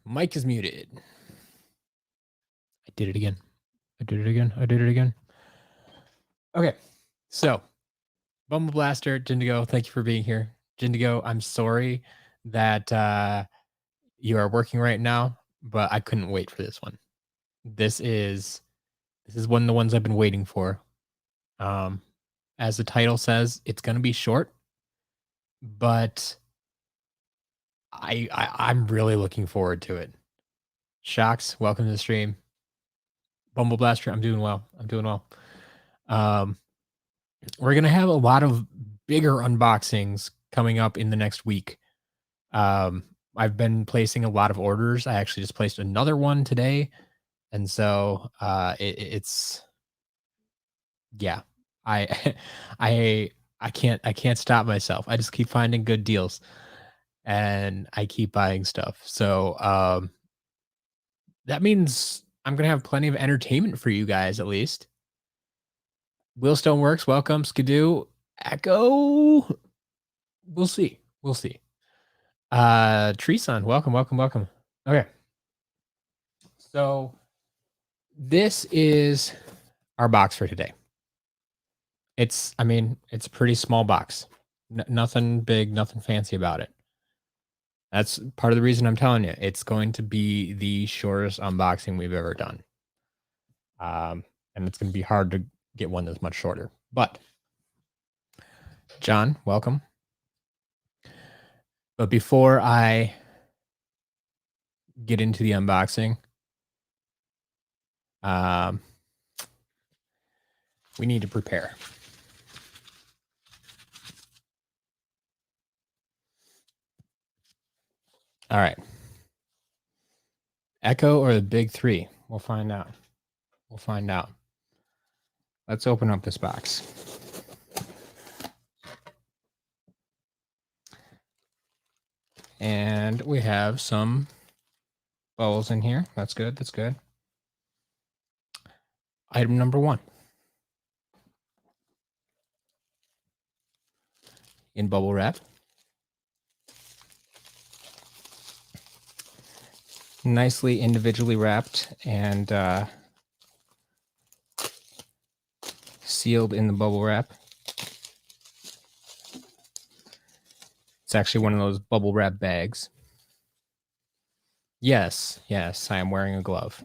Mic is muted. I did it again. I did it again. I did it again. Okay, so Bumble Blaster, Jindigo, thank you for being here. Jindigo, I'm sorry that you are working right now, but I couldn't wait for this one. This is one of the ones I've been waiting for. As the title says, it's going to be short, but I'm really looking forward to it. Shocks, welcome to the stream. Bumble Blaster, I'm doing well. I'm doing well. We're gonna have a lot of bigger unboxings coming up in the next week. I've been placing a lot of orders. I actually just placed another one today, and so it's yeah. I I can't stop myself. I just keep finding good deals, and I keep buying stuff. So that means I'm gonna have plenty of entertainment for you guys at least. Willstone Works, welcome. Skidoo, Echo. We'll see. We'll see. Treeson, welcome, welcome, welcome. Okay. So this is our box for today. It's a pretty small box. Nothing big, nothing fancy about it. That's part of the reason I'm telling you. It's going to be the shortest unboxing we've ever done. And it's going to be hard to get one that's much shorter. But John, welcome. But before I get into the unboxing, we need to prepare. All right. Echo or the big three? We'll find out. We'll find out. Let's open up this box. And we have some bubbles in here. That's good. That's good. Item number 1. In bubble wrap. Nicely individually wrapped and sealed in the bubble wrap. It's actually one of those bubble wrap bags. Yes, yes, I am wearing a glove.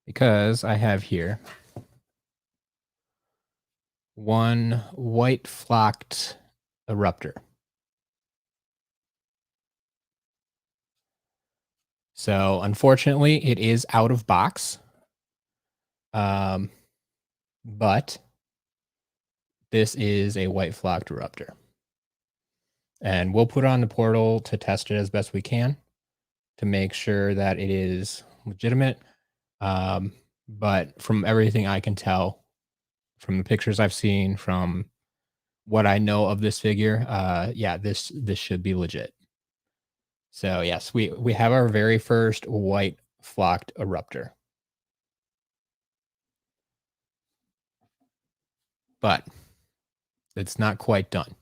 Because I have here one white flocked Eruptor. So unfortunately, it is out of box. But this is a white flocked Eruptor. And we'll put it on the portal to test it as best we can to make sure that it is legitimate. But from everything I can tell, from the pictures I've seen, from what I know of this figure, yeah, this should be legit. So yes, we have our very first white flocked Eruptor. But it's not quite done.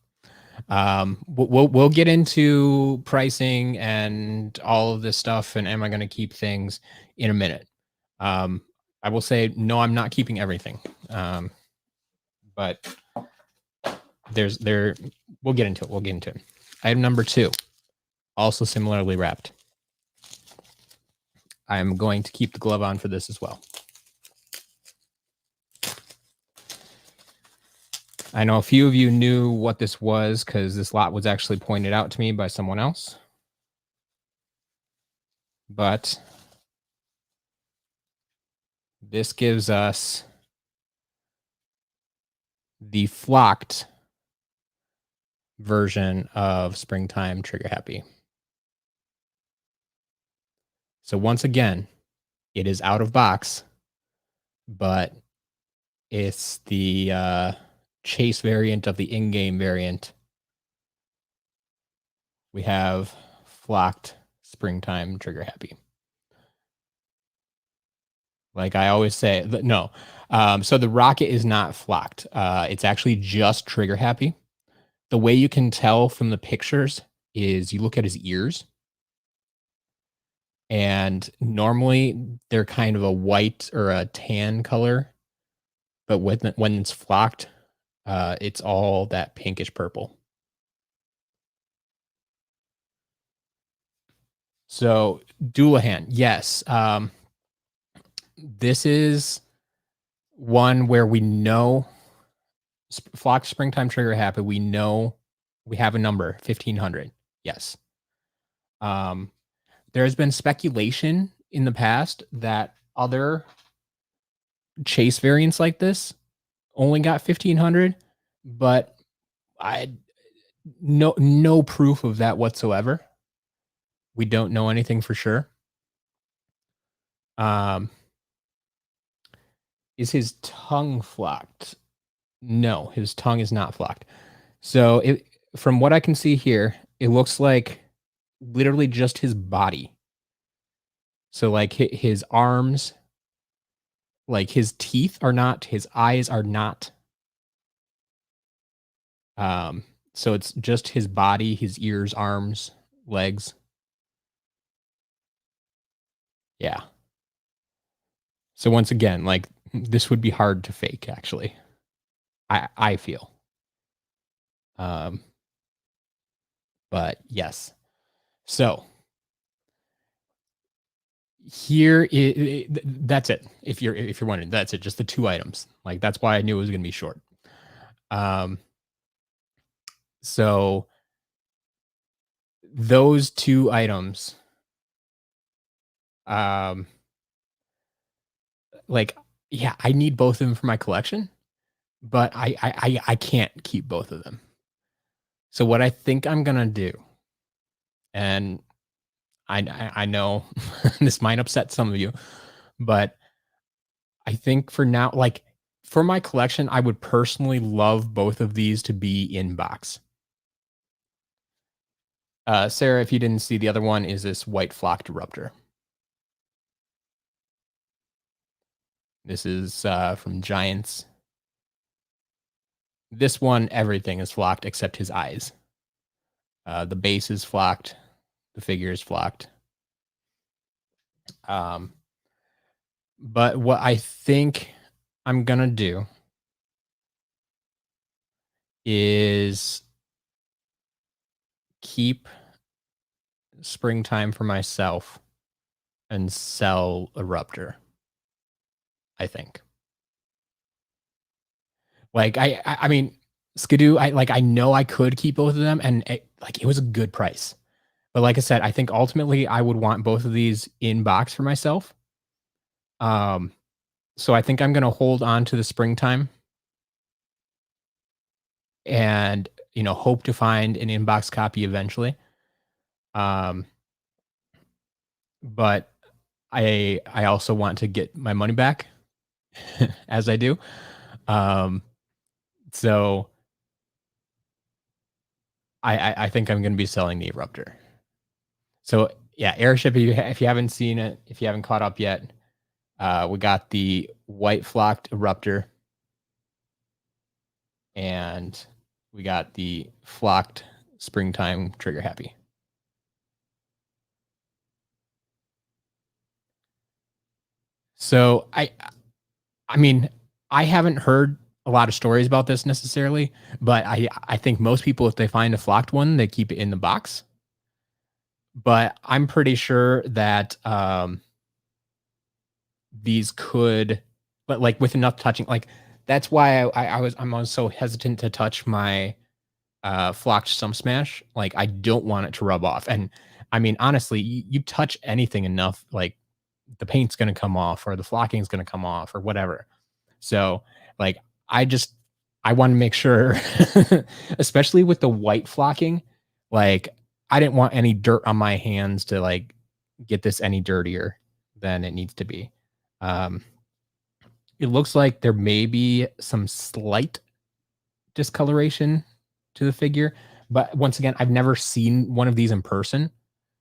We'll get into pricing and all of this stuff, and am I going to keep things in a minute. I will say no, I'm not keeping everything. But we'll get into it. We'll get into it. Item number 2, also similarly wrapped. I'm going to keep the glove on for this as well. I know a few of you knew what this was because this lot was actually pointed out to me by someone else. But this gives us the flocked version of Springtime Trigger Happy. So once again, it is out of box, but it's the chase variant of the in-game variant. We have flocked Springtime Trigger Happy. Like I always say, no. So the rocket is not flocked. It's actually just Trigger Happy. The way you can tell from the pictures is you look at his ears, and normally they're kind of a white or a tan color, but when it's flocked, it's all that pinkish purple. So Dullahan, yes. This is one where we know flock springtime trigger happy. We know we have a number 1500. Yes. Um, there has been speculation in the past that other chase variants like this only got 1500, but I no proof of that whatsoever. We don't know anything for sure. Um, is his tongue flocked? No, his tongue is not flocked. So from what I can see here, it looks like literally just his body. So like his arms, like his teeth are not, his eyes are not. So it's just his body, his ears, arms, legs. Yeah. So once again, like this would be hard to fake actually. I feel. Um but yes. So that's it. If you're wondering, that's it. Just the two items. Like that's why I knew it was going to be short. Um so those two items um like yeah, I need both of them for my collection, but I can't keep both of them. So what I think I'm going to do, and I know this might upset some of you, but I think for now, like for my collection, I would personally love both of these to be in box. Sarah, if you didn't see, the other one is this white flocked Eruptor. This is from Giants. This one, everything is flocked except his eyes. The base is flocked. The figure is flocked. But what I think I'm going to do is keep springtime for myself and sell Eruptor. I think. Like I mean, Skidoo. I know I could keep both of them, and it was a good price. But like I said, I think ultimately I would want both of these in box for myself. So I think I'm gonna hold on to the springtime and hope to find an inbox copy eventually. Um, but I also want to get my money back as I do. Um, so I think I'm going to be selling the Eruptor. So yeah, Airship. If you haven't seen it, if you haven't caught up yet, we got the white flocked Eruptor, and we got the flocked springtime trigger happy. So I mean, I haven't heard a lot of stories about this necessarily, but I think most people, if they find a flocked one, they keep it in the box. But I'm pretty sure that these could, but like with enough touching, like that's why I'm so hesitant to touch my flocked stump smash. Like I don't want it to rub off. And I mean, honestly, you touch anything enough, like the paint's gonna come off or the flocking's gonna come off or whatever. So like I just I want to make sure, especially with the white flocking, like I didn't want any dirt on my hands to like get this any dirtier than it needs to be. Um, it looks like there may be some slight discoloration to the figure, but once again, I've never seen one of these in person,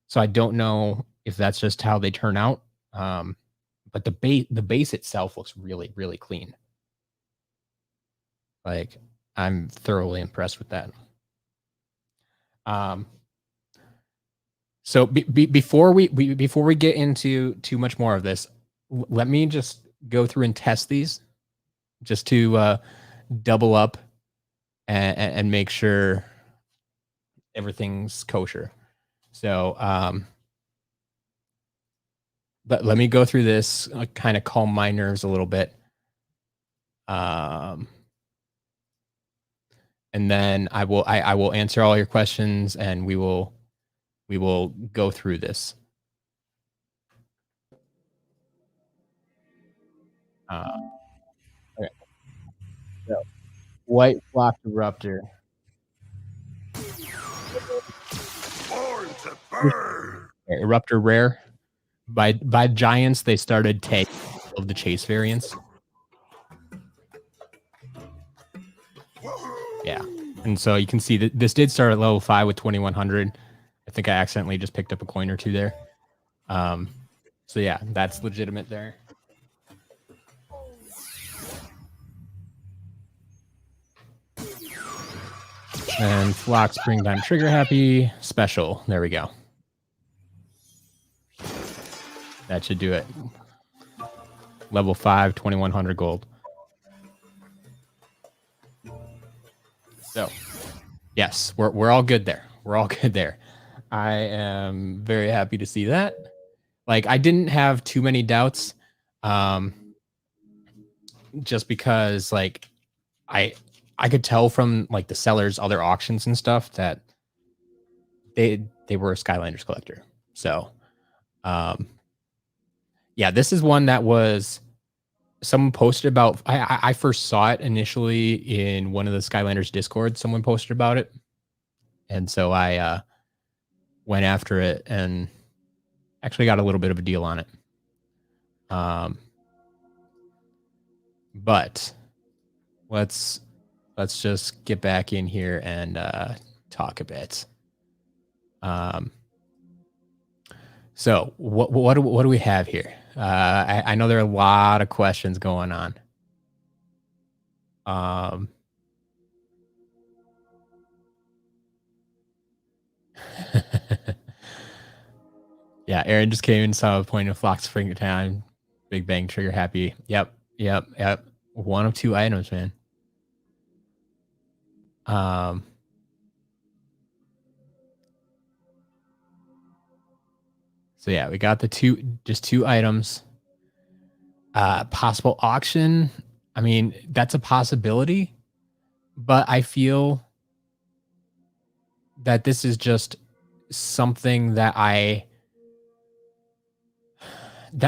so I don't know if that's just how they turn out. But the base itself looks really really clean. Like I'm thoroughly impressed with that. So before we get into too much more of this, let me just go through and test these, just to double up and make sure everything's kosher. So let me go through this, kind of calm my nerves a little bit. And then I will answer all your questions, and we will go through this. Okay. So, white flocked Eruptor. Eruptor rare. By Giants, they started tagging of the chase variants. Yeah. And so you can see that this did start at level 5 with 2100. I think I accidentally just picked up a coin or two there. So yeah, that's legitimate there. And Flock Springtime Trigger Happy Special. There we go. That should do it. Level 5, 2100 gold. So, yes, we're all good there. We're all good there. I am very happy to see that. Like, I didn't have too many doubts, just because, like, I could tell from, like, the sellers' other auctions and stuff that they were a Skylanders collector. So, yeah, this is one that was someone posted about. I first saw it initially in one of the Skylanders Discord. Someone posted about it, and so I went after it and actually got a little bit of a deal on it. But let's just get back in here and talk a bit. So what do we have here? I know there are a lot of questions going on. Yeah, Aaron just came in, saw a point of Flock Spring Time, Big Bang Trigger Happy. Yep. One of two items, man. So yeah, we got the just two items. Possible auction. I mean, that's a possibility, but I feel that this is just something that I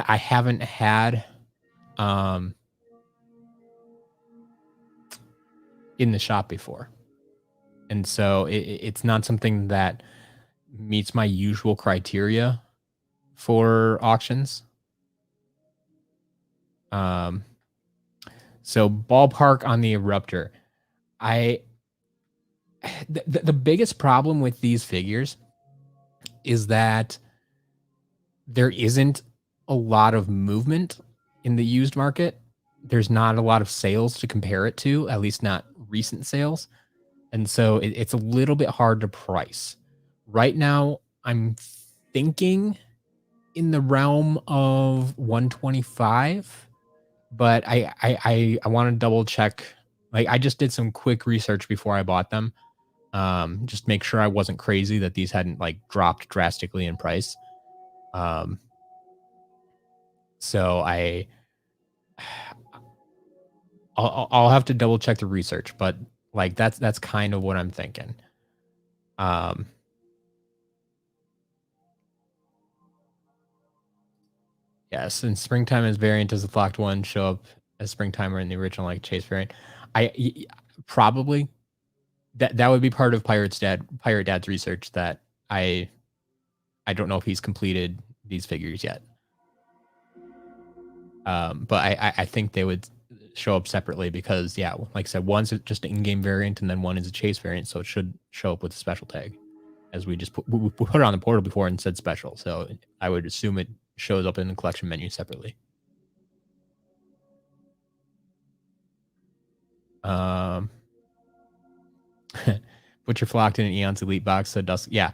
haven't had in the shop before. And so it's not something that meets my usual criteria for auctions. So ballpark on the Eruptor. The biggest problem with these figures is that there isn't a lot of movement in the used market. There's not a lot of sales to compare it to, at least not recent sales. And so it's a little bit hard to price. Right now, I'm thinking in the realm of 125, but I want to double check. Like, I just did some quick research before I bought them. Just make sure I wasn't crazy that these hadn't like dropped drastically in price. So I'll have to double check the research, but like that's kind of what I'm thinking. Yes, and springtime as variant as the flocked one show up as springtime or in the original like chase variant. Probably that would be part of Pirate Dad's research that I don't know if he's completed these figures yet. But I think they would show up separately because, yeah, like I said, one's just an in-game variant and then one is a chase variant, so it should show up with a special tag. As we just we put it on the portal before and said special, so I would assume it shows up in the collection menu separately. Put your flocked in an Eon's Elite box so dust. Yeah,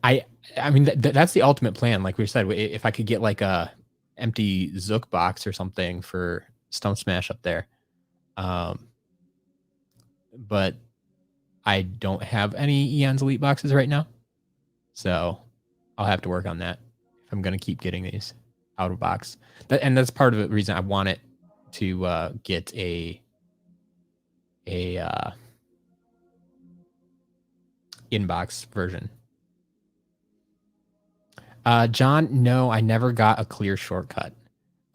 I mean that's the ultimate plan. Like we said, if I could get like a empty Zook box or something for Stump Smash up there, but I don't have any Eon's Elite boxes right now, so I'll have to work on that if I'm gonna keep getting these out of box. And that's part of the reason I want it to get a inbox version. John, no, I never got a clear shortcut.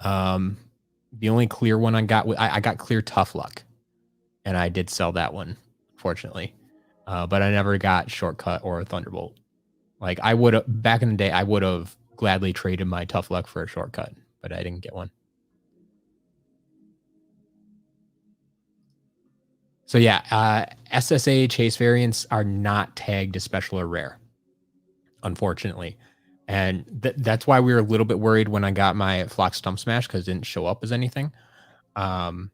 The only clear one I got, I got clear Tough Luck, and I did sell that one, fortunately. But I never got shortcut or a Thunderbolt. Like I would have back in the day, I would have gladly traded my Tough Luck for a shortcut, but I didn't get one. So yeah, SSA chase variants are not tagged as special or rare, unfortunately. And that's why we were a little bit worried when I got my Flock Stump Smash, because it didn't show up as anything. But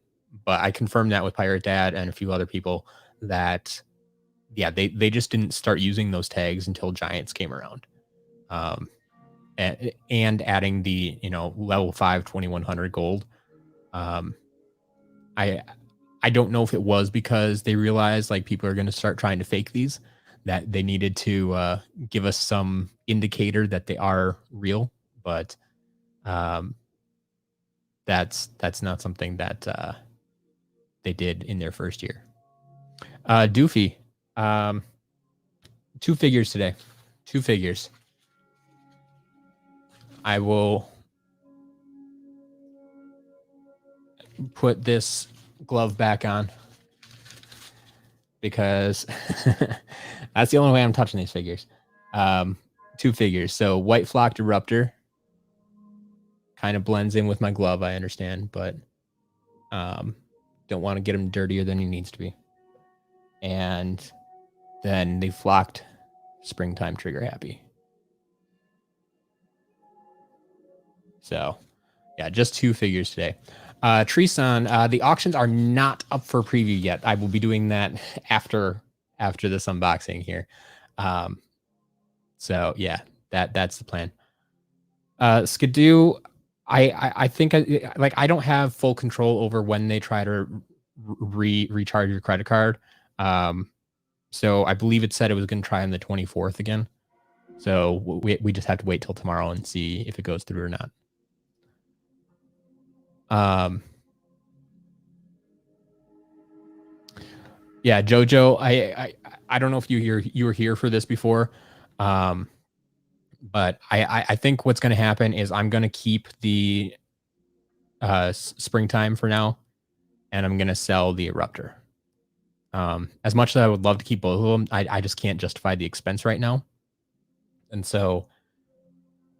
I confirmed that with Pirate Dad and a few other people that, yeah, they just didn't start using those tags until Giants came around. And adding the, level 5 2100 gold. I don't know if it was because they realized like people are going to start trying to fake these, that they needed to give us some indicator that they are real, but that's not something that they did in their first year. Doofy, 2 figures today. 2 figures. I will put this glove back on because that's the only way I'm touching these figures. 2 figures. So white flocked Eruptor kind of blends in with my glove, I understand, but don't want to get him dirtier than he needs to be. And then the flocked Springtime Trigger Happy. So yeah, just 2 figures today. Treeson, the auctions are not up for preview yet. I will be doing that after this unboxing here. So yeah, that's the plan. Skidoo, I think I don't have full control over when they try to recharge your credit card. So I believe it said it was going to try on the 24th again. So we just have to wait till tomorrow and see if it goes through or not. Yeah, Jojo, I don't know if you were here for this before, but I think what's going to happen is I'm going to keep the Springtime for now, and I'm going to sell the Eruptor. As much as I would love to keep both of them, I just can't justify the expense right now, and so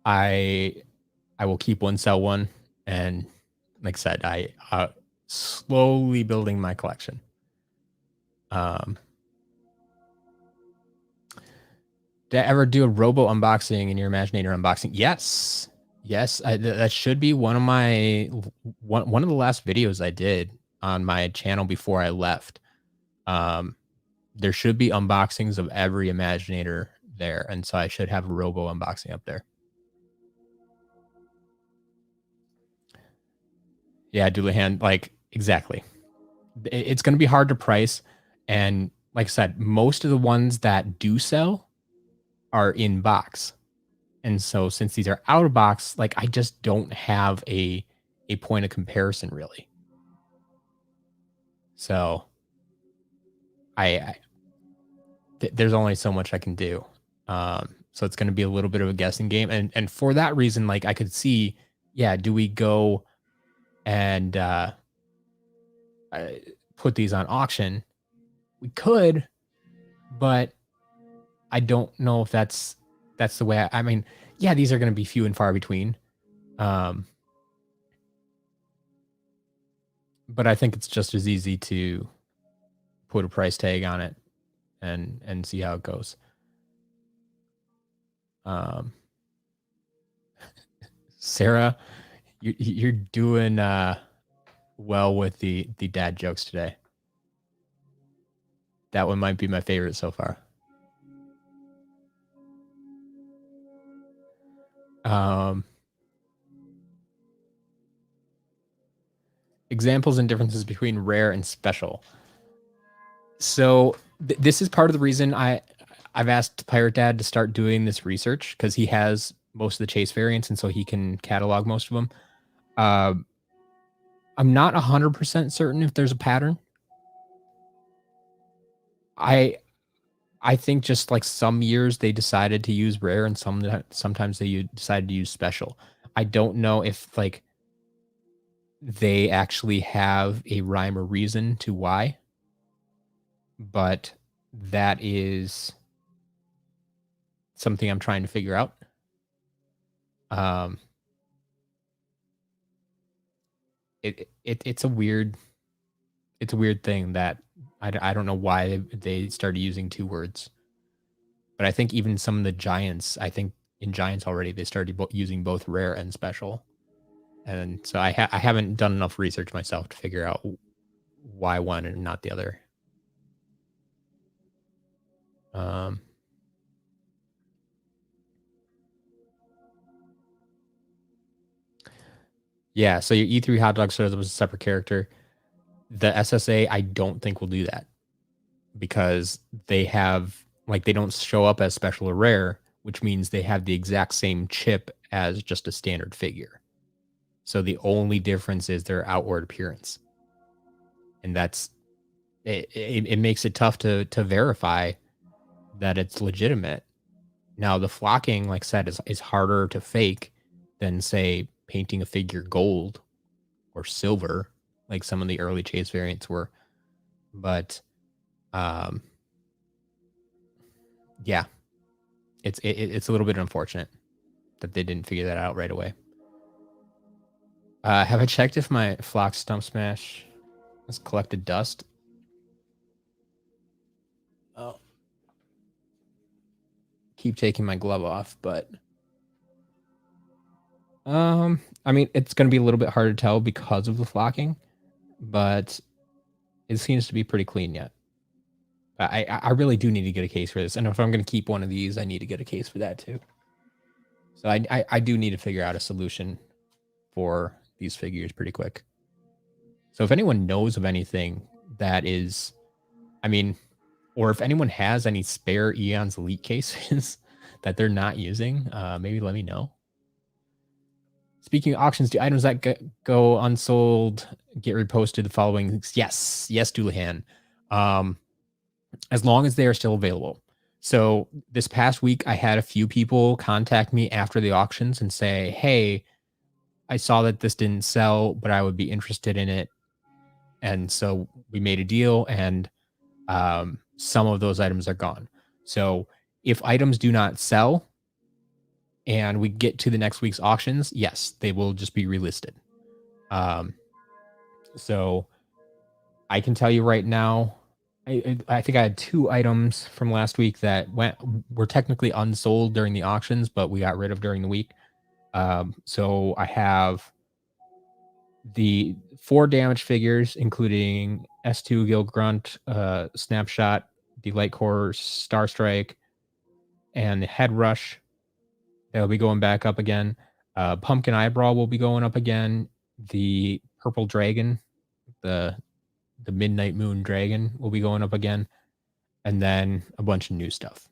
I will keep one, sell one, and like I said, I slowly building my collection. Did I ever do a Robo unboxing in your Imaginator unboxing? Yes. That should be one of the last videos I did on my channel before I left. There should be unboxings of every Imaginator there, and so I should have a Robo unboxing up there. Yeah, Dullahan, like exactly. It's going to be hard to price, and like I said, most of the ones that do sell are in box. And so since these are out of box, like I just don't have a point of comparison really. So there's only so much I can do. So it's going to be a little bit of a guessing game. And for that reason, like I could see, yeah, do we go and put these on auction? We could, but I don't know if that's the way. I mean, yeah, these are going to be few and far between. But I think it's just as easy to put a price tag on it and see how it goes. Sarah, you're doing well with the dad jokes today. That one might be my favorite so far. Examples and differences between rare and special. So this is part of the reason I've asked Pirate Dad to start doing this research, because he has most of the chase variants, and so he can catalog most of them. I'm not 100% certain if there's a pattern. I think just like some years they decided to use rare, and sometimes they decided to use special. I don't know if like they actually have a rhyme or reason to why, but that is something I'm trying to figure out. It's a weird thing that I don't know why they started using two words, but I think even some of the giants, I think in giants already they started using both rare and special, and so I haven't done enough research myself to figure out why one and not the other. Yeah, so your E3 hot dog soda was a separate character. The SSA, I don't think will do that, because they have like they don't show up as special or rare, which means they have the exact same chip as just a standard figure. So the only difference is their outward appearance, and that's it makes it tough to verify that it's legitimate. Now the flocking, like I said, is harder to fake than say painting a figure gold or silver, like some of the early chase variants were. But yeah, it's a little bit unfortunate that they didn't figure that out right away. Have I checked if my Flock Stump Smash has collected dust? Oh, keep taking my glove off, but I mean, it's going to be a little bit hard to tell because of the flocking, but it seems to be pretty clean yet. I really do need to get a case for this, and if I'm going to keep one of these, I need to get a case for that too. So I do need to figure out a solution for these figures pretty quick. So if anyone knows of anything that is, I mean, or if anyone has any spare Eon's Elite cases that they're not using, maybe let me know. Speaking of auctions, do items that go unsold get reposted the following? Yes, Dullahan. As long as they are still available. So this past week, I had a few people contact me after the auctions and say, hey, I saw that this didn't sell, but I would be interested in it. And so we made a deal, and some of those items are gone. So if items do not sell and we get to the next week's auctions, yes, they will just be relisted. So I can tell you right now, I think I had 2 items from last week that were technically unsold during the auctions, but we got rid of during the week. So I have the 4 damage figures, including S2 Gill Grunt, Snapshot, the Light Core Star Strike, and the Head Rush. They'll be going back up again. Pumpkin Eyebrow will be going up again. The Purple Dragon, the Midnight Moon Dragon will be going up again, and then a bunch of new stuff.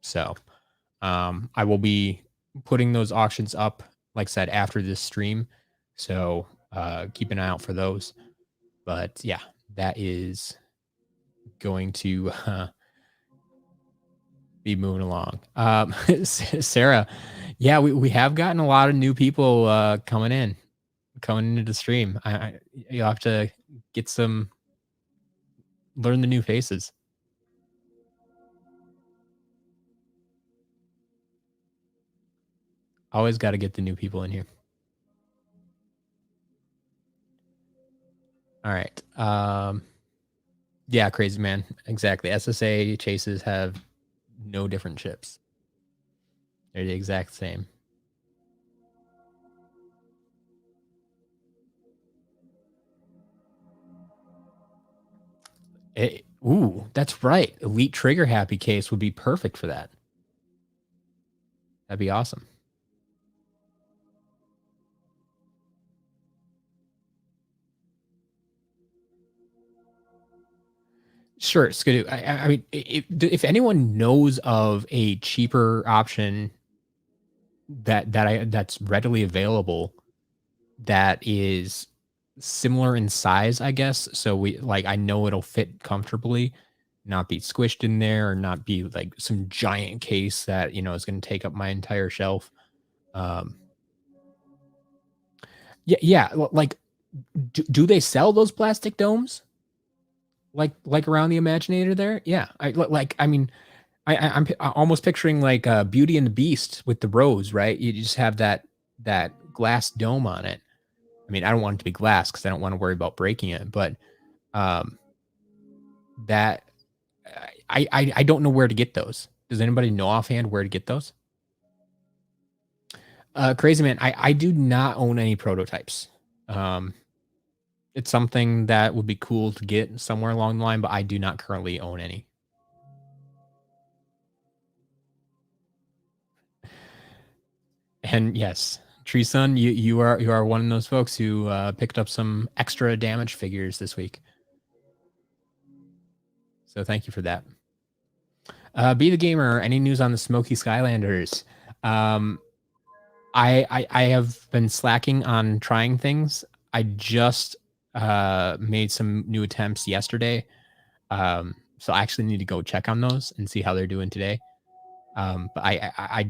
So I will be putting those auctions up, like I said, after this stream. So keep an eye out for those. But yeah, that is going to be moving along. Sarah, yeah, we have gotten a lot of new people coming into the stream. You'll have to learn the new faces. Always got to get the new people in here. All right. Yeah, crazy man. Exactly. SSA chases have no different chips. They're the exact same. Ooh, that's right. Elite Trigger Happy case would be perfect for that. That'd be awesome. Sure, Skidoo. I mean, if anyone knows of a cheaper option that's readily available, that is similar in size, I guess. So I know it'll fit comfortably, not be squished in there, or not be like some giant case that is going to take up my entire shelf. Um, yeah, yeah. Like, do they sell those plastic domes? Like around the Imaginator there? Yeah. I mean, I'm almost picturing like Beauty and the Beast with the rose, right? You just have that glass dome on it. I mean, I don't want it to be glass because I don't want to worry about breaking it, but um, that I don't know where to get those. Does anybody know offhand where to get those? Crazy man, I do not own any prototypes. Um, it's something that would be cool to get somewhere along the line, but I do not currently own any. And yes, Tree Sun, you are one of those folks who picked up some extra damage figures this week. So thank you for that. Be the Gamer, any news on the Smoky Skylanders? I have been slacking on trying things. I just made some new attempts yesterday. So I actually need to go check on those and see how they're doing today. But I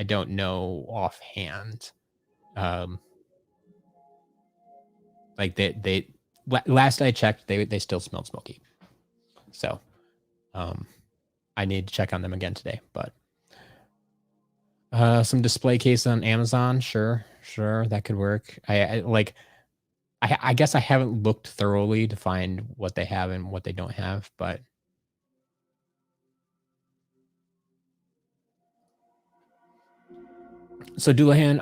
don't know offhand. Like they last I checked, they still smelled smoky. So I need to check on them again today. But some display case on Amazon, sure, that could work. I guess I haven't looked thoroughly to find what they have and what they don't have, but so Dullahan,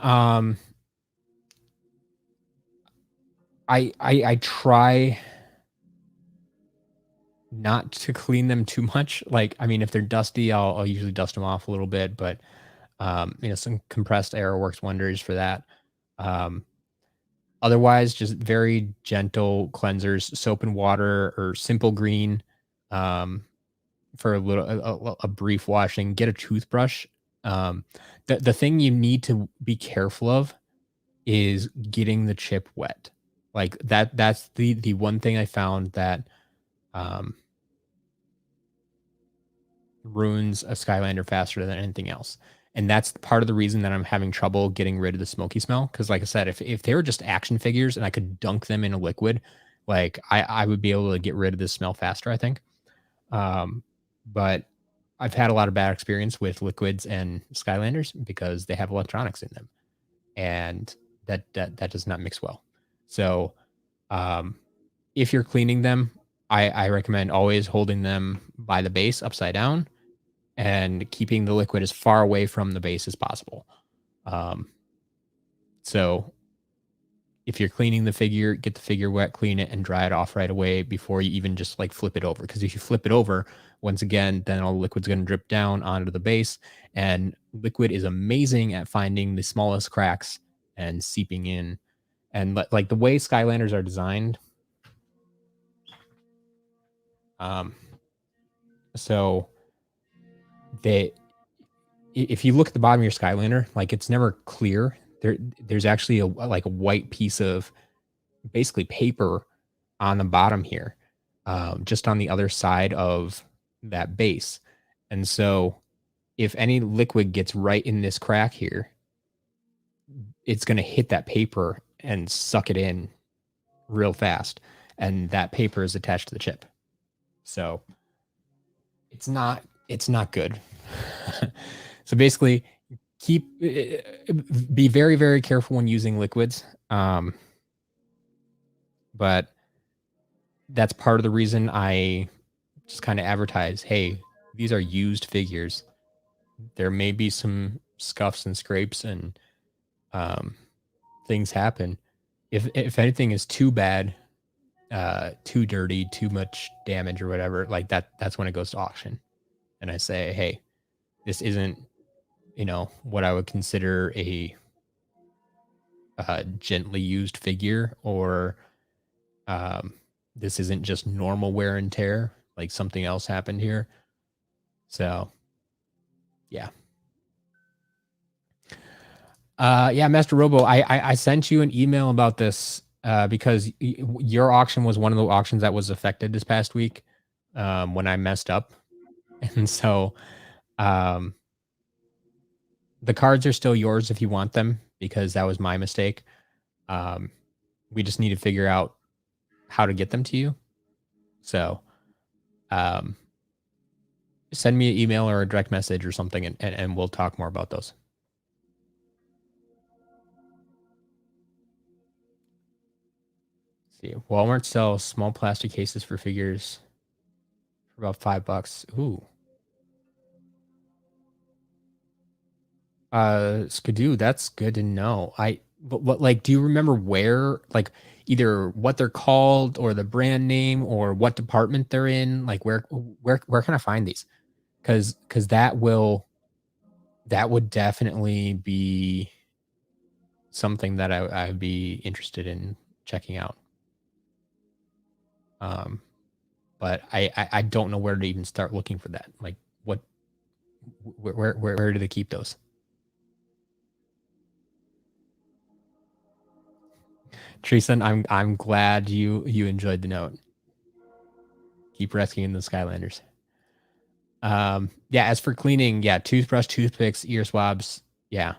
I try not to clean them too much. Like, I mean, if they're dusty, I'll usually dust them off a little bit, but some compressed air works wonders for that. Otherwise, just very gentle cleansers, soap and water or simple green, for a brief washing. Get a toothbrush. The thing you need to be careful of is getting the chip wet. Like that's the one thing I found that um, ruins a Skylander faster than anything else. And that's part of the reason that I'm having trouble getting rid of the smoky smell. Because, like I said, if they were just action figures and I could dunk them in a liquid, like I would be able to get rid of this smell faster, I think. But I've had a lot of bad experience with liquids and Skylanders because they have electronics in them, and that does not mix well. So, if you're cleaning them, I recommend always holding them by the base upside down and keeping the liquid as far away from the base as possible. So if you're cleaning the figure, get the figure wet, clean it, and dry it off right away before you even just like flip it over. Because if you flip it over, once again, then all the liquid's going to drip down onto the base. And liquid is amazing at finding the smallest cracks and seeping in. And like the way Skylanders are designed, so they, if you look at the bottom of your Skylander, like it's never clear. There's actually a white piece of basically paper on the bottom here, just on the other side of that base. And so if any liquid gets right in this crack here, it's going to hit that paper and suck it in real fast. And that paper is attached to the chip. So it's not good. So basically be very, very careful when using liquids. But that's part of the reason I just kind of advertise, hey, these are used figures. There may be some scuffs and scrapes and things happen. If anything is too bad, too dirty, too much damage or whatever, like that's when it goes to auction. And I say, hey, this isn't, what I would consider a gently used figure, or this isn't just normal wear and tear, like something else happened here. So, yeah. Yeah, Master Robo, I sent you an email about this because your auction was one of the auctions that was affected this past week when I messed up. And so the cards are still yours if you want them because that was my mistake. We just need to figure out how to get them to you. So send me an email or a direct message or something and we'll talk more about those. See, Walmart sells small plastic cases for figures for about $5. Ooh. Skidoo, that's good to know. But like, do you remember where, like, either what they're called or the brand name or what department they're in? Like, where can I find these? Because that would definitely be something that I'd be interested in checking out. But I don't know where to even start looking for that. Like, where do they keep those? Treason, I'm glad you enjoyed the note. Keep rescuing the Skylanders. Yeah, as for cleaning, yeah, toothbrush, toothpicks, ear swabs, yeah.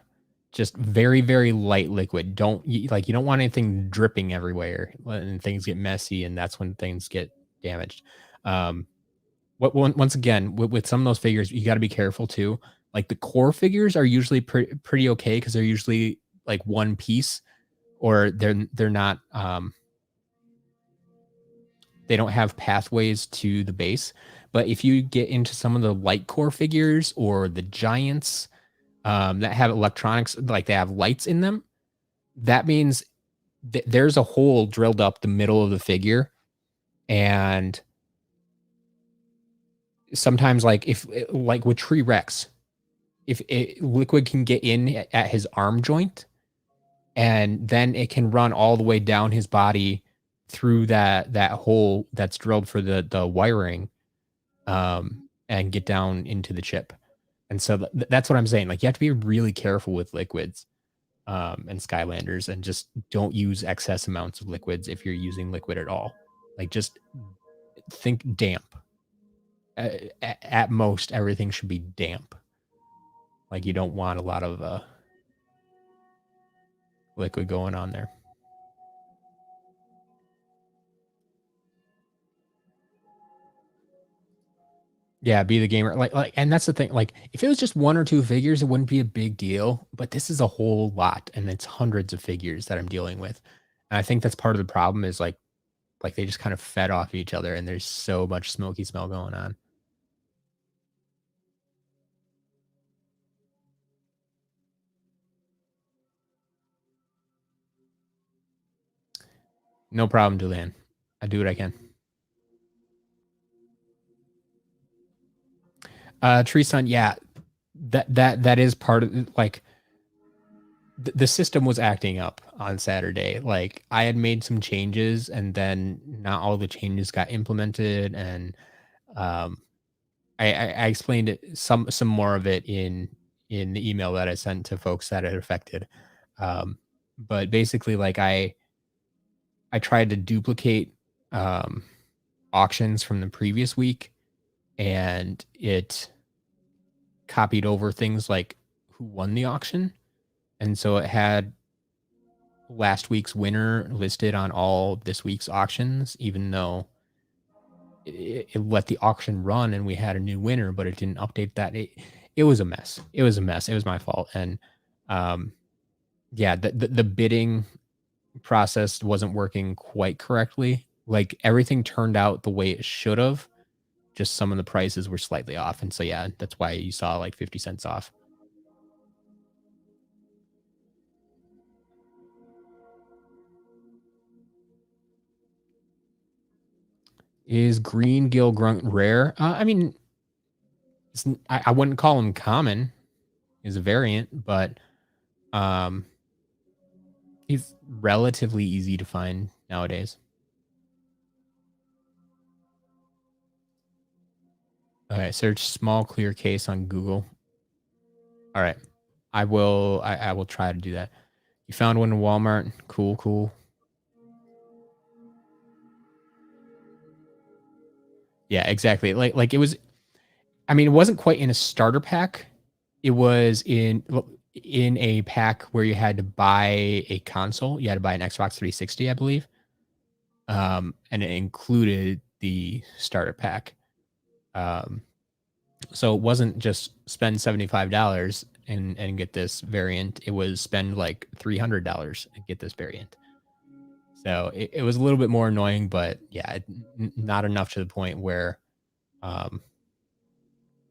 Just very, very light liquid. You don't want anything dripping everywhere and things get messy, and that's when things get damaged. Once again, with some of those figures, you got to be careful too. Like the core figures are usually pretty okay because they're usually like one piece, or they're not they don't have pathways to the base. But if you get into some of the light core figures or the giants that have electronics, like they have lights in them, that means there's a hole drilled up the middle of the figure. And sometimes, like like with Tree Rex, if liquid can get in at his arm joint, and then it can run all the way down his body through that hole that's drilled for the wiring, and get down into the chip. And so that's what I'm saying. Like, you have to be really careful with liquids and Skylanders, and just don't use excess amounts of liquids if you're using liquid at all. Like, just think damp. At most, everything should be damp. Like, you don't want a lot of liquid going on there. Yeah, be the gamer. Like, and that's the thing. Like, if it was just one or two figures, it wouldn't be a big deal. But this is a whole lot, and it's hundreds of figures that I'm dealing with. And I think that's part of the problem is like they just kind of fed off each other, and there's so much smoky smell going on. No problem, Dullahan. I do what I can. Tree Sun, yeah, that is part of, like, the system was acting up on Saturday. Like, I had made some changes, and then not all the changes got implemented, and um, I explained it, some more of it in the email that I sent to folks that it affected. But basically, like, I tried to duplicate um, auctions from the previous week, and it copied over things like who won the auction. And so it had last week's winner listed on all this week's auctions, even though it let the auction run and we had a new winner, but it didn't update that. It was a mess. It was a mess. It was my fault. And yeah, the bidding process wasn't working quite correctly. Like, everything turned out the way it should have. Just some of the prices were slightly off. And so, yeah, that's why you saw like 50 cents off. Is green Gill grunt rare? I mean, I wouldn't call him common. He's a variant, but he's relatively easy to find nowadays. Okay, search small clear case on Google. All right. I will try to do that. You found one in Walmart. Cool, cool. Yeah, exactly. Like it was, I mean, it wasn't quite in a starter pack. It was in a pack where you had to buy a console. You had to buy an Xbox 360, I believe. And it included the starter pack. So it wasn't just spend $75 and get this variant. It was spend like $300 and get this variant. So it was a little bit more annoying, but yeah, not enough to the point where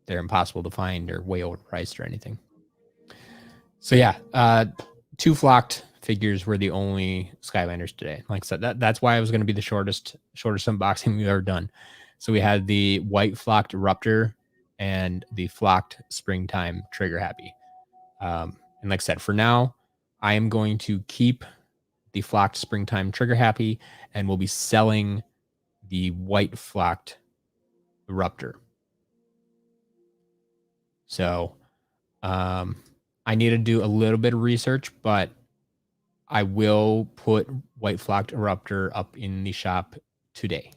they're impossible to find or way overpriced or anything. So yeah, 2 flocked figures were the only Skylanders today. Like I said, that's why it was going to be the shortest unboxing we've ever done. So we had the white flocked Eruptor and the flocked Springtime Trigger Happy. And like I said, for now, I am going to keep the flocked Springtime Trigger Happy, and we'll be selling the white flocked Eruptor. So I need to do a little bit of research, but I will put white flocked Eruptor up in the shop today.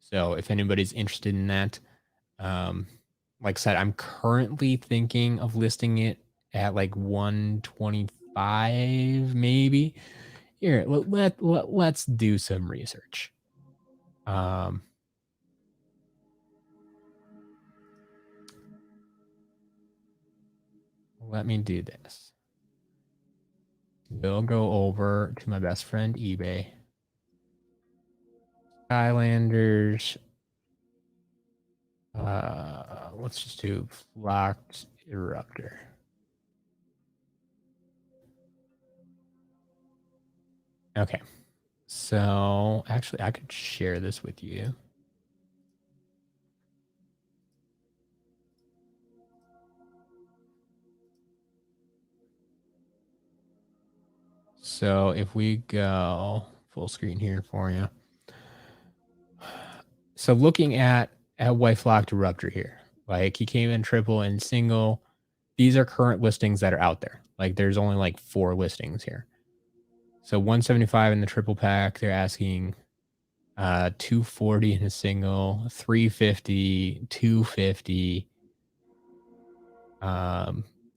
So if anybody's interested in that, like I said, I'm currently thinking of listing it at like 125, maybe. Here, let's do some research. Let me do this. We'll go over to my best friend eBay. Skylanders. Let's just do flocked Eruptor. Okay. So actually, I could share this with you. So if we go full screen here for you. So looking at white flocked Eruptor here, like he came in triple and single. These are current listings that are out there. Like there's only like 4 listings here. So 175 in the triple pack. They're asking 240 in a single, 350, 250.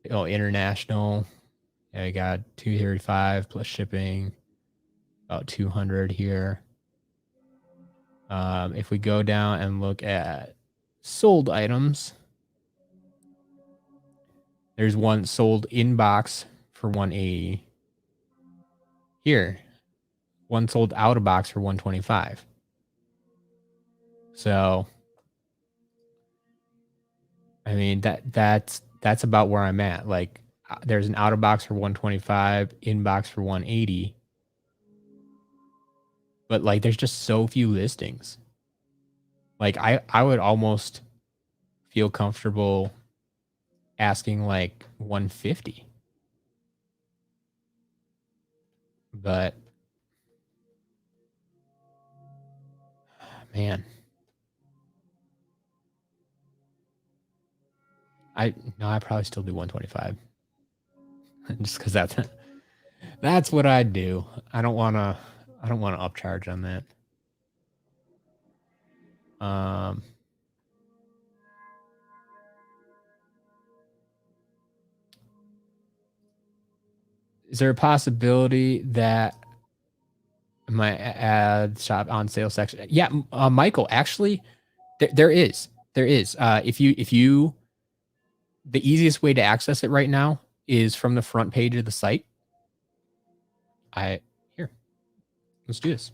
International. Yeah, I got 235 plus shipping, about 200 here. If we go down and look at sold items, there's one sold in box for 180. Here, one sold out of box for 125. So, I mean that's about where I'm at. Like, there's an out of box for 125, in box for 180. But like, there's just so few listings. Like, I would almost feel comfortable asking like 150. But man, I probably still do 125. Just because that's what I do. I don't want to upcharge on that. Is there a possibility that my ad shop on sale section? Yeah, Michael, actually, there is. If you, the easiest way to access it right now is from the front page of the site. Here, let's do this.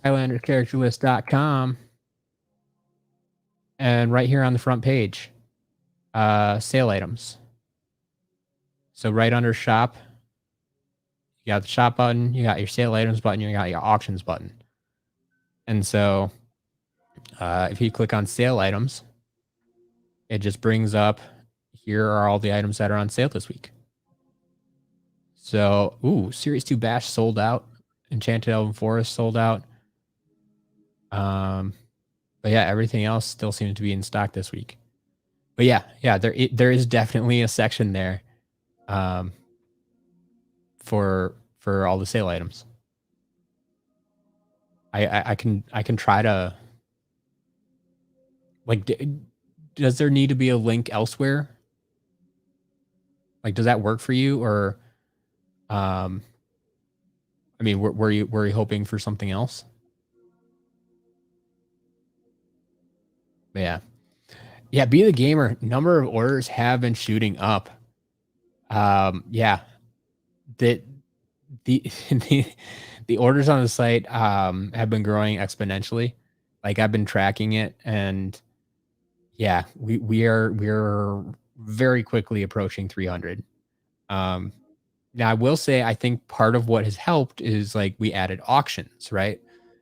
SkylanderCharacterList.com. And right here on the front page, sale items. So right under shop, you got the shop button, you got your sale items button, you got your auctions button. And so if you click on sale items, it just brings up, here are all the items that are on sale this week. So, Series 2 Bash sold out. Enchanted Elven Forest sold out. But yeah, everything else still seems to be in stock this week. But yeah, there is definitely a section there, for all the sale items. I can try to, like, does there need to be a link elsewhere? Like, does that work for you, or I mean, were you hoping for something else? But yeah, Be the Gamer, number of orders have been shooting up. Yeah, the the the orders on the site have been growing exponentially. Like, I've been tracking it, and yeah, we're very quickly approaching 300. Now I will say I think part of what has helped is, like, we added auctions, right?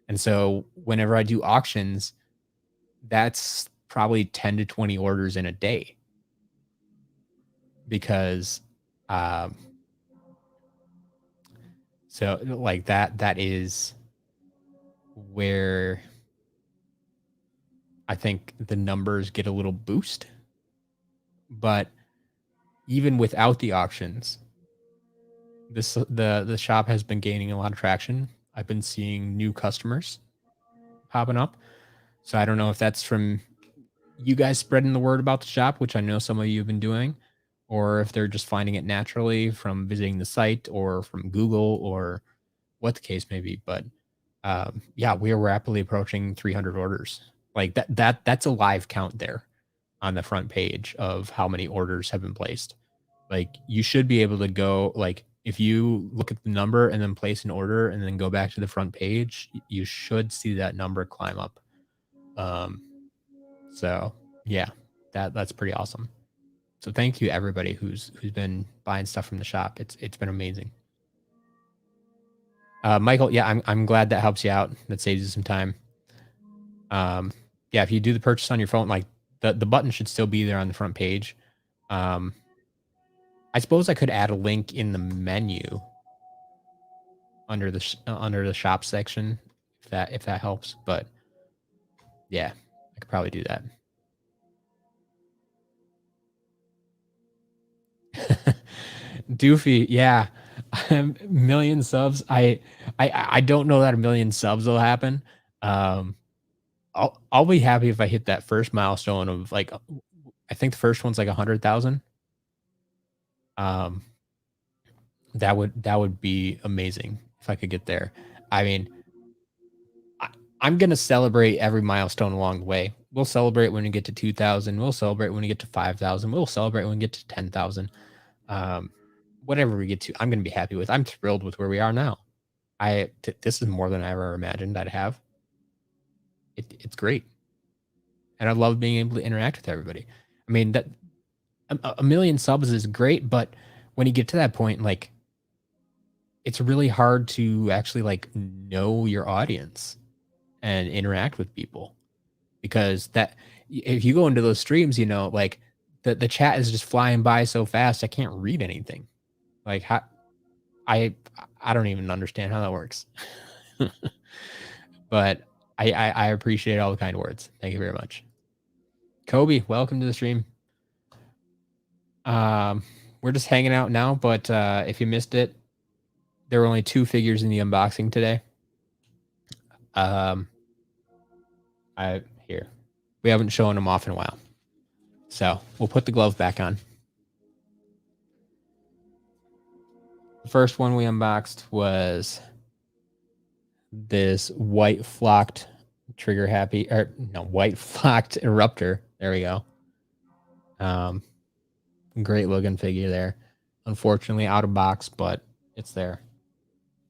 And so whenever I do auctions, that's probably 10 to 20 orders in a day, because um so like that is where I think the numbers get a little boost. But even without the auctions, the shop has been gaining a lot of traction. I've been seeing new customers popping up. So I don't know if that's from you guys spreading the word about the shop, which I know some of you have been doing, or if they're just finding it naturally from visiting the site or from Google or what the case may be. But yeah, we are rapidly approaching 300 orders. Like, that's a live count there on the front page of how many orders have been placed. Like, you should be able to go, like, if you look at the number and then place an order and then go back to the front page, you should see that number climb up. So yeah, that's pretty awesome. So thank you everybody who's been buying stuff from the shop. It's been amazing. Michael, yeah, I'm glad that helps you out. That saves you some time. Yeah, if you do the purchase on your phone, like, the button should still be there on the front page. I suppose I could add a link in the menu under the shop section, if that helps. But yeah, I could probably do that. Doofy, yeah, million subs. I don't know that a million subs will happen. I'll be happy if I hit that first milestone of, like, I think the first one's like 100,000. That would be amazing if I could get there. I mean, I'm gonna celebrate every milestone along the way. We'll celebrate when we get to 2,000. We'll celebrate when we get to 5,000. We'll celebrate when we get to 10,000. Whatever we get to, I'm gonna be happy with. I'm thrilled with where we are now. This is more than I ever imagined I'd have. It's great, and I love being able to interact with everybody. I mean, that a million subs is great, but when you get to that point, like, it's really hard to actually, like, know your audience and interact with people, because that if you go into those streams, like, the chat is just flying by so fast, I can't read anything. Like, how I I don't even understand how that works. But I appreciate all the kind words. Thank you very much. Kobe, welcome to the stream. We're just hanging out now, but if you missed it, there were only 2 figures in the unboxing today. We haven't shown them off in a while, so we'll put the glove back on. The first one we unboxed was this white flocked white flocked Eruptor. There we go. Great looking figure there. Unfortunately out of box, but it's there.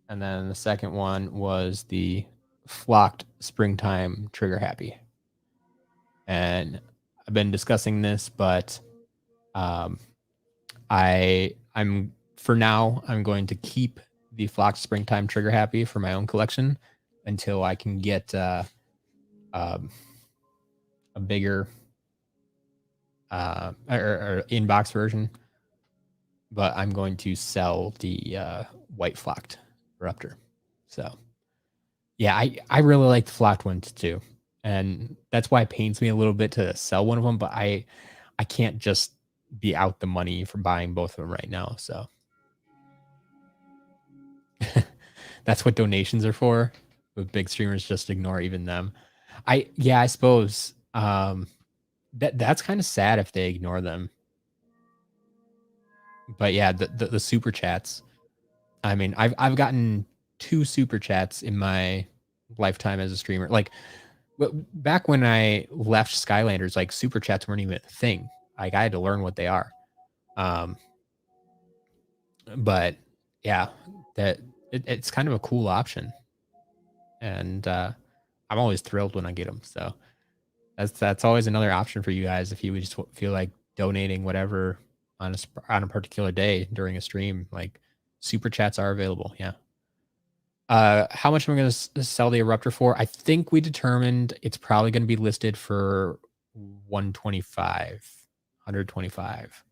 And then the second one was the flocked Springtime Trigger Happy. And I've been discussing this, but I'm for now I'm going to keep the flocked Springtime Trigger Happy for my own collection until I can get a bigger or in-box version. But I'm going to sell the white flocked Eruptor. So Yeah, I really like the flocked ones too, and that's why it pains me a little bit to sell one of them. But I can't just be out the money for buying both of them right now. So that's what donations are for. But big streamers just ignore even them. I suppose that's kind of sad if they ignore them. But yeah, the super chats. I mean, I've gotten 2 super chats in my lifetime as a streamer. Like, back when I left Skylanders, like, super chats weren't even a thing. Like, I had to learn what they are. Um, but yeah, that it's kind of a cool option, and I'm always thrilled when I get them. So that's always another option for you guys if you just feel like donating whatever on on a particular day during a stream. Like, super chats are available. Yeah. How much am I going to sell the Eruptor for? I think we determined it's probably going to be listed for 125, 125.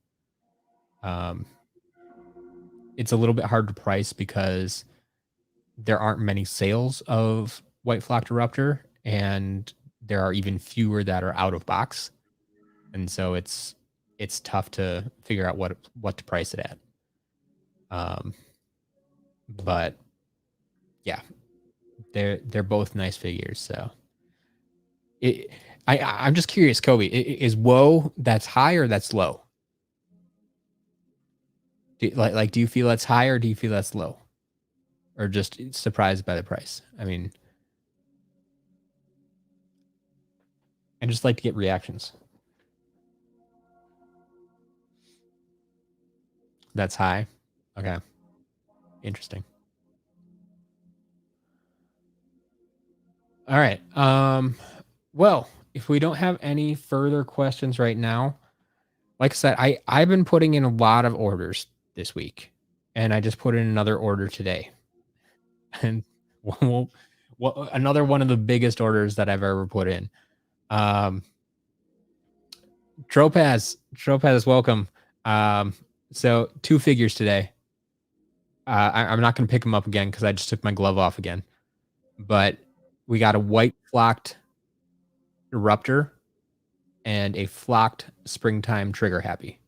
Um, it's a little bit hard to price because there aren't many sales of white flocked Eruptor, and there are even fewer that are out of box, and so it's tough to figure out what to price it at. But yeah, they're both nice figures, so. It, I'm just curious, Kobe. Is woe that's high or that's low? Do you feel that's high or do you feel that's low, or just surprised by the price? I mean, I just like to get reactions. That's high. Okay, interesting. All right. Well, if we don't have any further questions right now, like I said, I've been putting in a lot of orders this week, and I just put in another order today, and well, another one of the biggest orders that I've ever put in. Um, Tropaz, welcome. Um, so 2 figures today. I'm not going to pick them up again because I just took my glove off again. But we got a white flocked Eruptor and a flocked springtime trigger happy.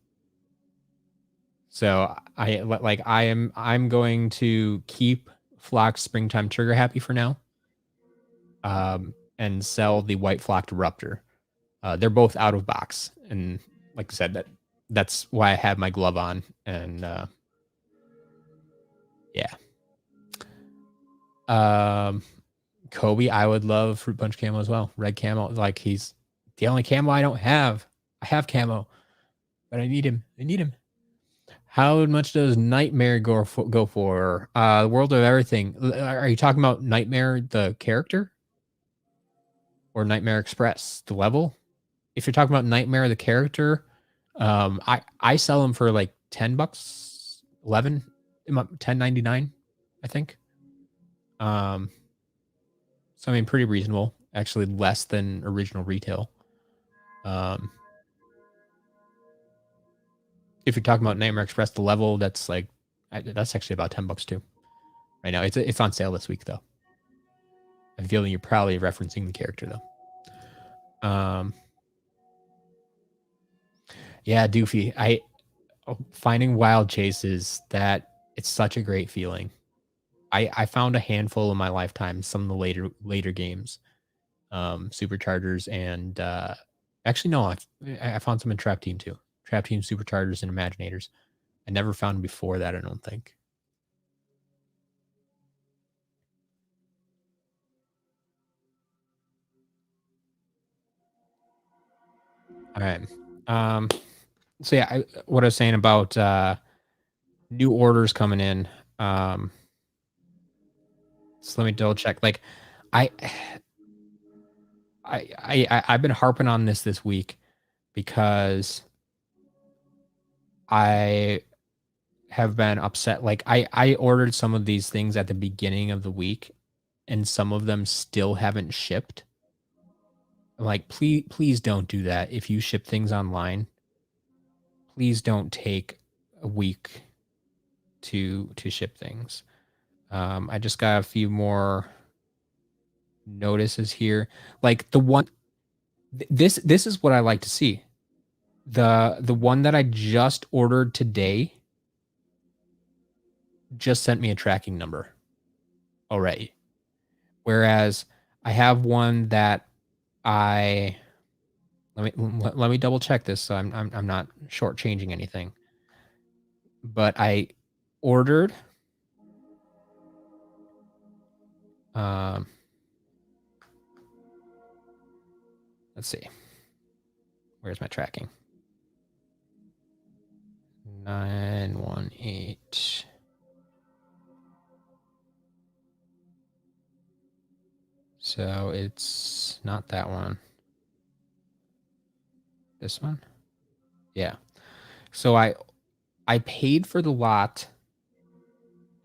So I'm going to keep flocked springtime trigger happy for now, and sell the white flocked Eruptor. They're both out of box, and like I said, that's why I have my glove on, and yeah. Kobe, I would love fruit punch camo as well. Red camo, like, he's the only camo I don't have. I have camo, but I need him. I need him. How much does Nightmare go for? World of Everything. Are you talking about Nightmare the character, or Nightmare Express the level? If you're talking about Nightmare the character, I sell them for like $10, 11, 10.99, I think. So I mean, pretty reasonable. Actually, less than original retail. If you're talking about Nightmare Express, the level, that's actually about $10 too. Right now, it's on sale this week though. I'm feeling you're probably referencing the character though. Yeah, Doofy. Finding wild chases, that it's such a great feeling. I found a handful in my lifetime, some of the later games, Superchargers, and actually no, I found some in Trap Team too. Trap Team, Superchargers, and Imaginators. I never found them before that, I don't think. All right. So yeah, what I was saying about new orders coming in. So let me double check. Like, I, I've been harping on this week because I have been upset. Like, I ordered some of these things at the beginning of the week, and some of them still haven't shipped. I'm like, please don't do that. If you ship things online, please don't take a week to ship things. I just got a few more. notices here. Like the one, this is what I like to see. The one that I just ordered today just sent me a tracking number already. Whereas I have one that I let me double check this so I'm not shortchanging anything. But I ordered let's see. Where's my tracking? 918. So it's not that one. This one? Yeah. So I paid for the lot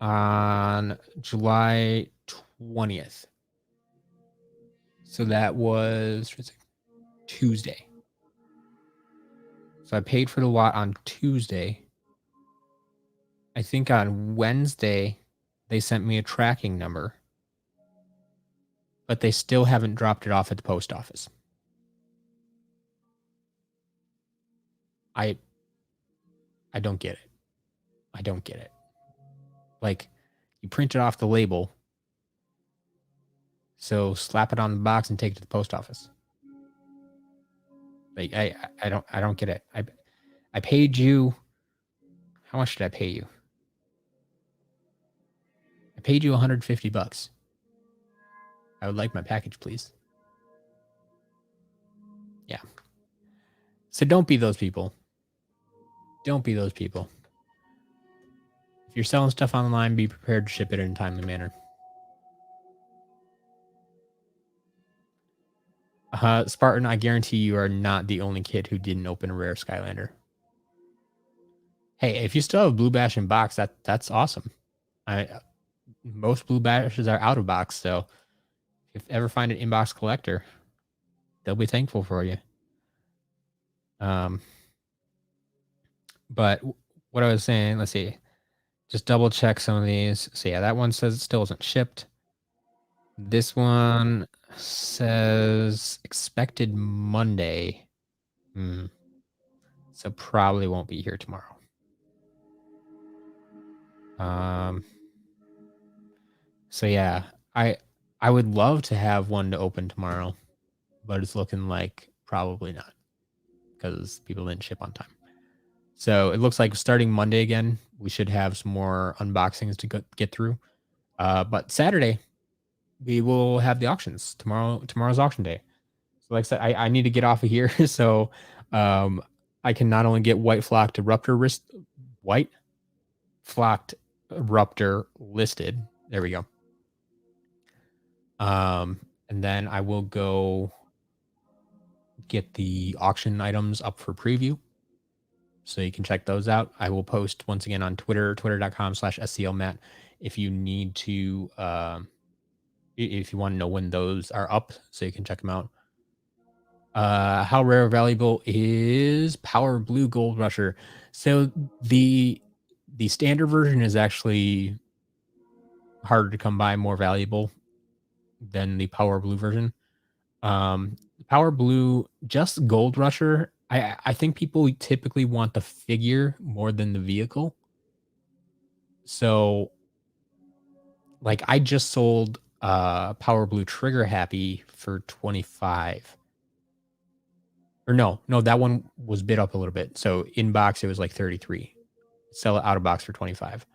on July 20th. So that was Tuesday. So I paid for the lot on Tuesday. I think on Wednesday, they sent me a tracking number, but they still haven't dropped it off at the post office. I don't get it. I don't get it. Like, you printed off the label, so slap it on the box and take it to the post office. Like, I don't get it. I paid you. How much did I pay you? I paid you $150. I would like my package, please. Yeah. So don't be those people. Don't be those people. If you're selling stuff online, be prepared to ship it in a timely manner. Spartan, I guarantee you are not the only kid who didn't open a rare Skylander. Hey, if you still have Blue Bash in box, that's awesome. Most Blue Bashes are out of box, so if you ever find an inbox collector, they'll be thankful for you. But what I was saying, let's see, just double check some of these. So yeah, that one says it still isn't shipped. This one says expected Monday. So probably won't be here tomorrow. So yeah, I would love to have one to open tomorrow, but it's looking like probably not because people didn't ship on time. So it looks like starting Monday again, we should have some more unboxings to get through. But Saturday, we will have the auctions. Tomorrow's auction day. So like I said, I need to get off of here. So I can not only get white flocked Eruptor listed. There we go. And then I will go get the auction items up for preview. So you can check those out. I will post once again on Twitter, twitter.com/SCLMatt. If you need to, if you want to know when those are up, so you can check them out. How rare or valuable is Power Blue Gold Rusher? So the standard version is actually harder to come by, more valuable than the Power Blue version. Power Blue, just Gold Rusher. I think people typically want the figure more than the vehicle. So, like, I just sold Power Blue Trigger Happy for 25. Or no, that one was bid up a little bit. So in box it was like 33. Sell it out of box for 25.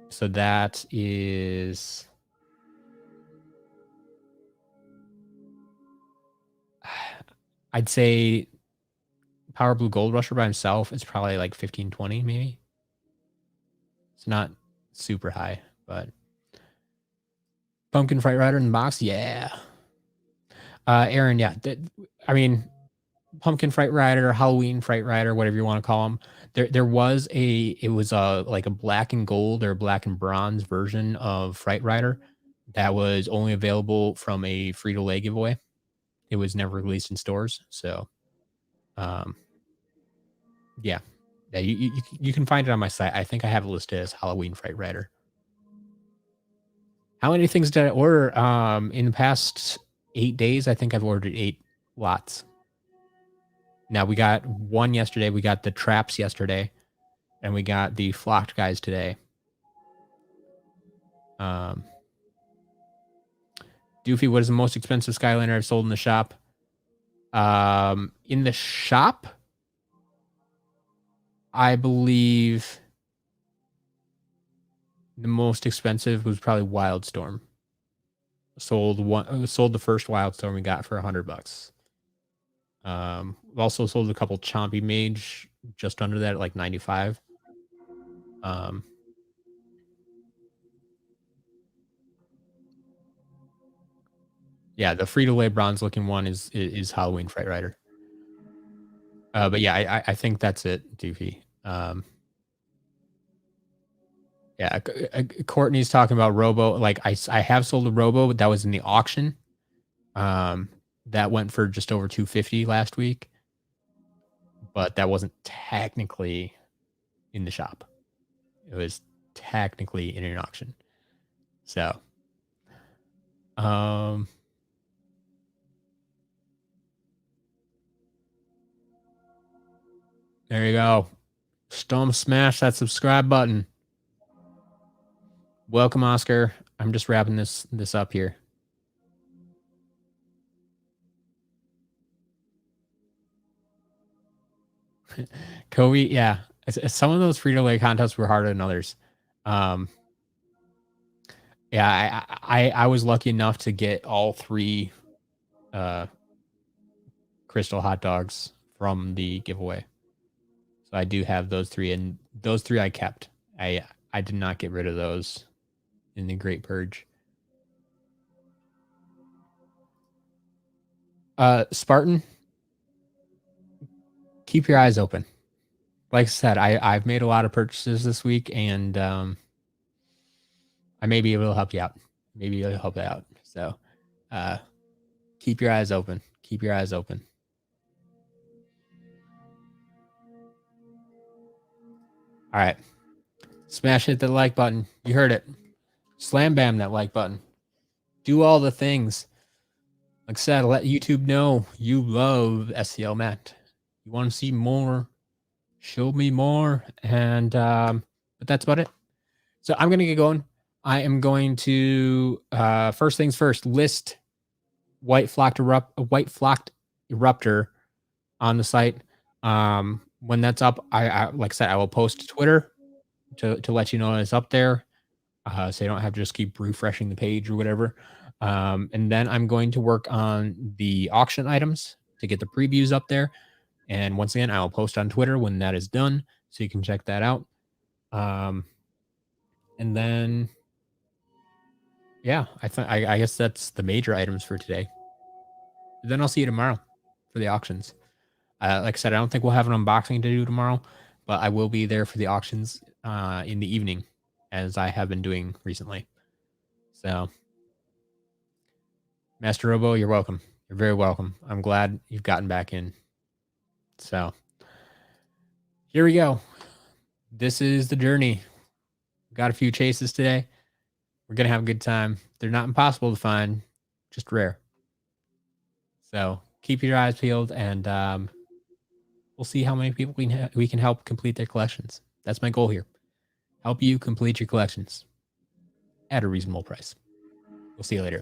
So that is I'd say Power Blue Gold Rusher by himself is probably like 15, 20 maybe. It's not super high, but Pumpkin Fright Rider in the box, yeah. Aaron, yeah. I mean, Pumpkin Fright Rider, Halloween Fright Rider, whatever you want to call them. There was it was like a black and gold or black and bronze version of Fright Rider that was only available from a free-to-play giveaway. It was never released in stores, so yeah, you can find it on my site. I think I have it listed as Halloween Fright Rider. How many things did I order? In the past 8 days, I think I've ordered 8 lots. Now we got one yesterday. We got the traps yesterday, and we got the flocked guys today. Doofy, what is the most expensive Skylander I've sold in the shop? In the shop, I believe the most expensive was probably Wildstorm. Sold the first Wildstorm we got for $100. We also sold a couple Chompy Mage just under that at like 95. Yeah, the free-to-lay bronze looking one is Halloween Fright Rider. But yeah, I think that's it, Doofy. Yeah, Courtney's talking about RoBow. Like I have sold a RoBow, but that was in the auction. That went for just over $250 last week, but that wasn't technically in the shop. It was technically in an auction. So, there you go. Smash that subscribe button. Welcome, Oscar. I'm just wrapping this up here. Kobe, yeah. Some of those free-to-play contests were harder than others. Yeah, I was lucky enough to get all 3 crystal hot dogs from the giveaway. So I do have those 3, and those 3 I kept. I did not get rid of those in the Great Purge. Spartan, keep your eyes open. Like I said, I've made a lot of purchases this week, and I may be able to help you out. Maybe it'll help you out. So keep your eyes open. Keep your eyes open. All right. Smash hit the like button. You heard it. Slam bam that like button. Do all the things. Like I said, let YouTube know you love SCL Matt. You want to see more? Show me more. And but that's about it. So I'm gonna get going. I am going to first things first, list white flocked Eruptor on the site. When that's up, I like I said, I will post to Twitter to let you know it's up there. So you don't have to just keep refreshing the page or whatever. And then I'm going to work on the auction items to get the previews up there. And once again, I will post on Twitter when that is done, so you can check that out. And then, yeah, I guess that's the major items for today. Then I'll see you tomorrow for the auctions. Like I said, I don't think we'll have an unboxing to do tomorrow, but I will be there for the auctions in the evening, as I have been doing recently. So, Master Robo, you're welcome. You're very welcome. I'm glad you've gotten back in. So, here we go. This is the journey. Got a few chases today. We're going to have a good time. They're not impossible to find, just rare. So, keep your eyes peeled, and we'll see how many people we can help complete their collections. That's my goal here. Help you complete your collections at a reasonable price. We'll see you later.